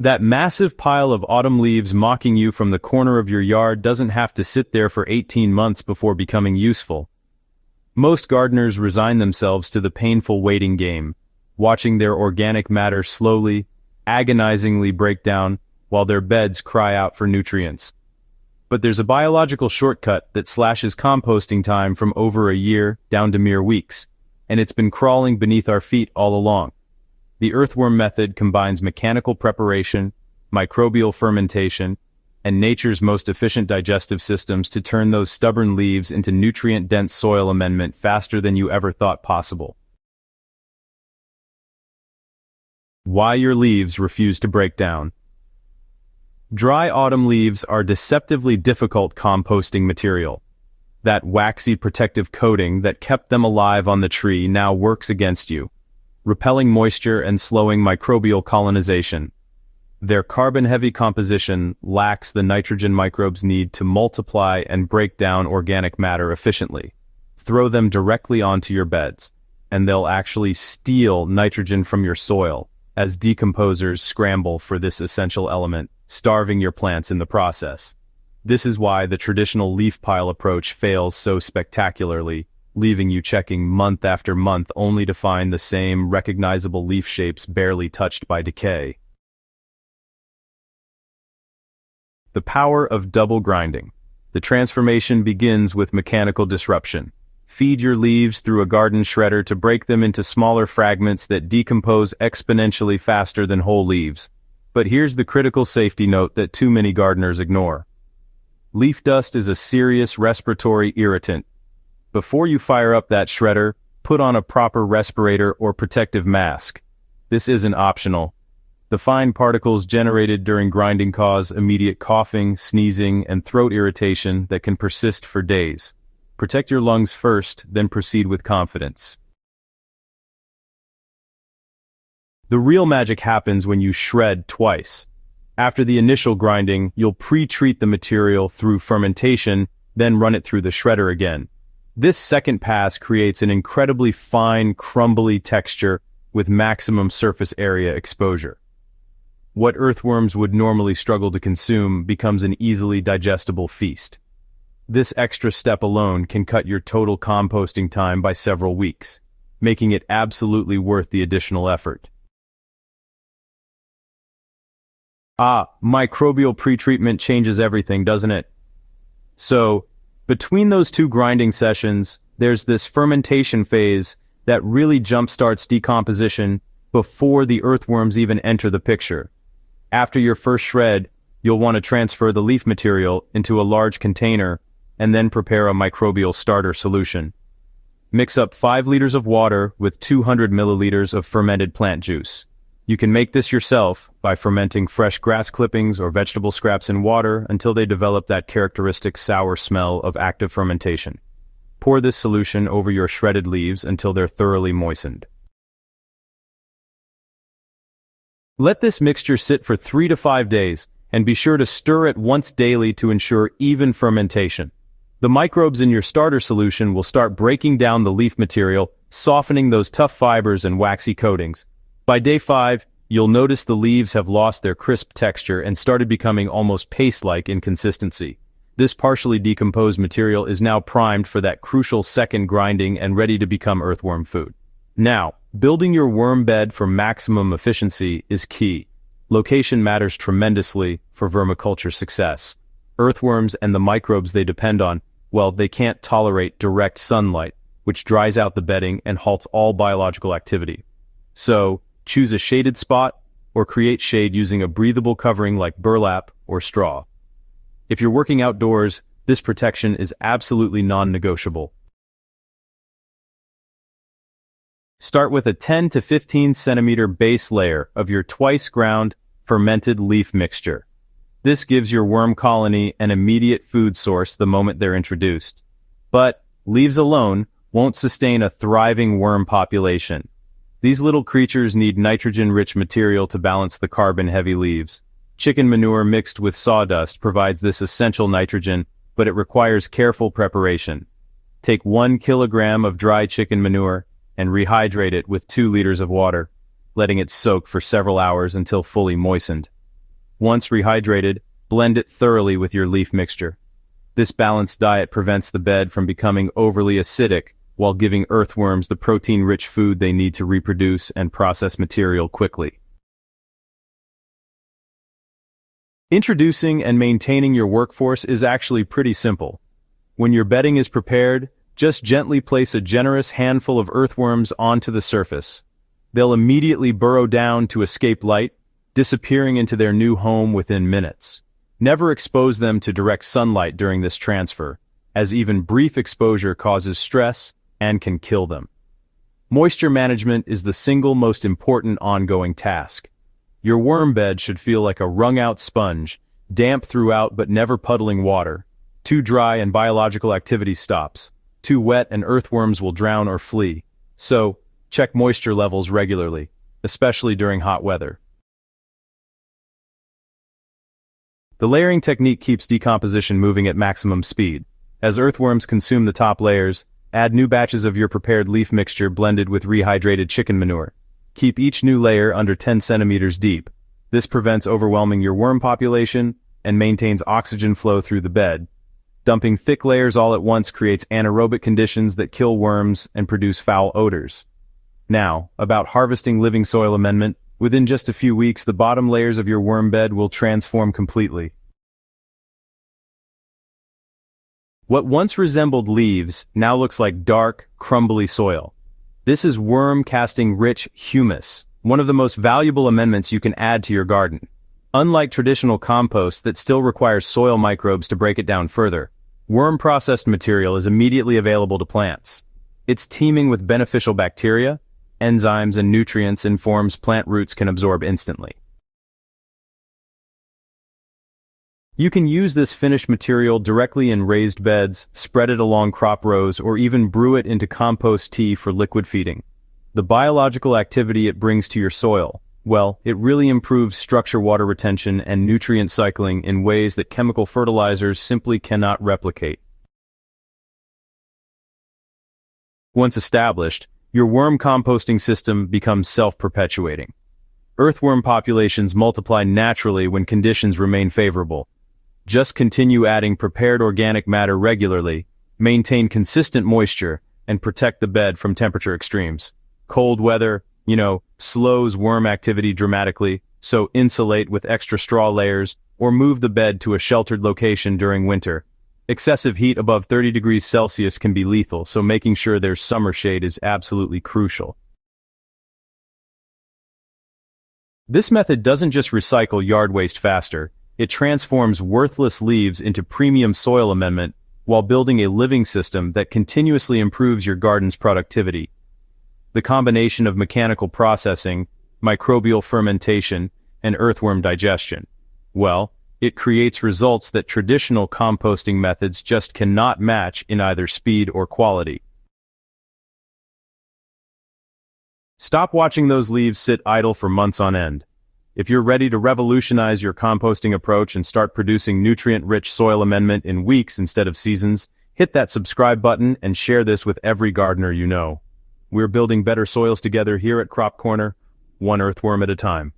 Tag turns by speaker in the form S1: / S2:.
S1: That massive pile of autumn leaves mocking you from the corner of your yard doesn't have to sit there for 18 months before becoming useful. Most gardeners resign themselves to the painful waiting game, watching their organic matter slowly, agonizingly break down while their beds cry out for nutrients. But there's a biological shortcut that slashes composting time from over a year down to mere weeks, and it's been crawling beneath our feet all along. The earthworm method combines mechanical preparation, microbial fermentation, and nature's most efficient digestive systems to turn those stubborn leaves into nutrient-dense soil amendment faster than you ever thought possible. Why your leaves refuse to break down. Dry autumn leaves are deceptively difficult composting material. That waxy protective coating that kept them alive on the tree now works against you, repelling moisture and slowing microbial colonization. Their carbon-heavy composition lacks the nitrogen microbes need to multiply and break down organic matter efficiently. Throw them directly onto your beds, and they'll actually steal nitrogen from your soil as decomposers scramble for this essential element, starving your plants in the process. This is why the traditional leaf pile approach fails so spectacularly, leaving you checking month after month only to find the same recognizable leaf shapes barely touched by decay. The power of double grinding. The transformation begins with mechanical disruption. Feed your leaves through a garden shredder to break them into smaller fragments that decompose exponentially faster than whole leaves. But here's the critical safety note that too many gardeners ignore. Leaf dust is a serious respiratory irritant. Before you fire up that shredder, put on a proper respirator or protective mask. This isn't optional. The fine particles generated during grinding cause immediate coughing, sneezing, and throat irritation that can persist for days. Protect your lungs first, then proceed with confidence. The real magic happens when you shred twice. After the initial grinding, you'll pre-treat the material through fermentation, then run it through the shredder again. This second pass creates an incredibly fine, crumbly texture with maximum surface area exposure. What earthworms would normally struggle to consume becomes an easily digestible feast. This extra step alone can cut your total composting time by several weeks, making it absolutely worth the additional effort. Microbial pretreatment changes everything, doesn't it? So, between those two grinding sessions, there's this fermentation phase that really jumpstarts decomposition before the earthworms even enter the picture. After your first shred, you'll want to transfer the leaf material into a large container and then prepare a microbial starter solution. Mix up 5 liters of water with 200 milliliters of fermented plant juice. You can make this yourself by fermenting fresh grass clippings or vegetable scraps in water until they develop that characteristic sour smell of active fermentation. Pour this solution over your shredded leaves until they're thoroughly moistened. Let this mixture sit for 3 to 5 days, and be sure to stir it once daily to ensure even fermentation. The microbes in your starter solution will start breaking down the leaf material, softening those tough fibers and waxy coatings. By day 5, you'll notice the leaves have lost their crisp texture and started becoming almost paste-like in consistency. This partially decomposed material is now primed for that crucial second grinding and ready to become earthworm food. Now, building your worm bed for maximum efficiency is key. Location matters tremendously for vermiculture success. Earthworms and the microbes they depend on, well, they can't tolerate direct sunlight, which dries out the bedding and halts all biological activity. So, choose a shaded spot or create shade using a breathable covering like burlap or straw. If you're working outdoors, this protection is absolutely non-negotiable. Start with a 10 to 15 centimeter base layer of your twice ground fermented leaf mixture. This gives your worm colony an immediate food source the moment they're introduced. But leaves alone won't sustain a thriving worm population. These little creatures need nitrogen-rich material to balance the carbon-heavy leaves. Chicken manure mixed with sawdust provides this essential nitrogen, but it requires careful preparation. Take 1 kilogram of dry chicken manure and rehydrate it with 2 liters of water, letting it soak for several hours until fully moistened. Once rehydrated, blend it thoroughly with your leaf mixture. This balanced diet prevents the bed from becoming overly acidic while giving earthworms the protein-rich food they need to reproduce and process material quickly. Introducing and maintaining your workforce is actually pretty simple. When your bedding is prepared, just gently place a generous handful of earthworms onto the surface. They'll immediately burrow down to escape light, disappearing into their new home within minutes. Never expose them to direct sunlight during this transfer, as even brief exposure causes stress and can kill them. Moisture management is the single most important ongoing task. Your worm bed should feel like a wrung-out sponge, damp throughout but never puddling water. Too dry and biological activity stops. Too wet and earthworms will drown or flee. So, check moisture levels regularly, especially during hot weather. The layering technique keeps decomposition moving at maximum speed. As earthworms consume the top layers, add new batches of your prepared leaf mixture blended with rehydrated chicken manure. Keep each new layer under 10 centimeters deep. This prevents overwhelming your worm population and maintains oxygen flow through the bed. Dumping thick layers all at once creates anaerobic conditions that kill worms and produce foul odors. Now, about harvesting living soil amendment, within just a few weeks the bottom layers of your worm bed will transform completely. What once resembled leaves now looks like dark, crumbly soil. This is worm-casting-rich humus, one of the most valuable amendments you can add to your garden. Unlike traditional compost that still requires soil microbes to break it down further, worm-processed material is immediately available to plants. It's teeming with beneficial bacteria, enzymes, and nutrients in forms plant roots can absorb instantly. You can use this finished material directly in raised beds, spread it along crop rows, or even brew it into compost tea for liquid feeding. The biological activity it brings to your soil, well, it really improves structure water retention and nutrient cycling in ways that chemical fertilizers simply cannot replicate. Once established, your worm composting system becomes self-perpetuating. Earthworm populations multiply naturally when conditions remain favorable. Just continue adding prepared organic matter regularly, maintain consistent moisture, and protect the bed from temperature extremes. Cold weather, slows worm activity dramatically, so insulate with extra straw layers or move the bed to a sheltered location during winter. Excessive heat above 30 degrees Celsius can be lethal, so making sure there's summer shade is absolutely crucial. This method doesn't just recycle yard waste faster, it transforms worthless leaves into premium soil amendment while building a living system that continuously improves your garden's productivity. The combination of mechanical processing, microbial fermentation, and earthworm digestion, well, it creates results that traditional composting methods just cannot match in either speed or quality. Stop watching those leaves sit idle for months on end. If you're ready to revolutionize your composting approach and start producing nutrient-rich soil amendment in weeks instead of seasons, hit that subscribe button and share this with every gardener you know. We're building better soils together here at Crop Corner, one earthworm at a time.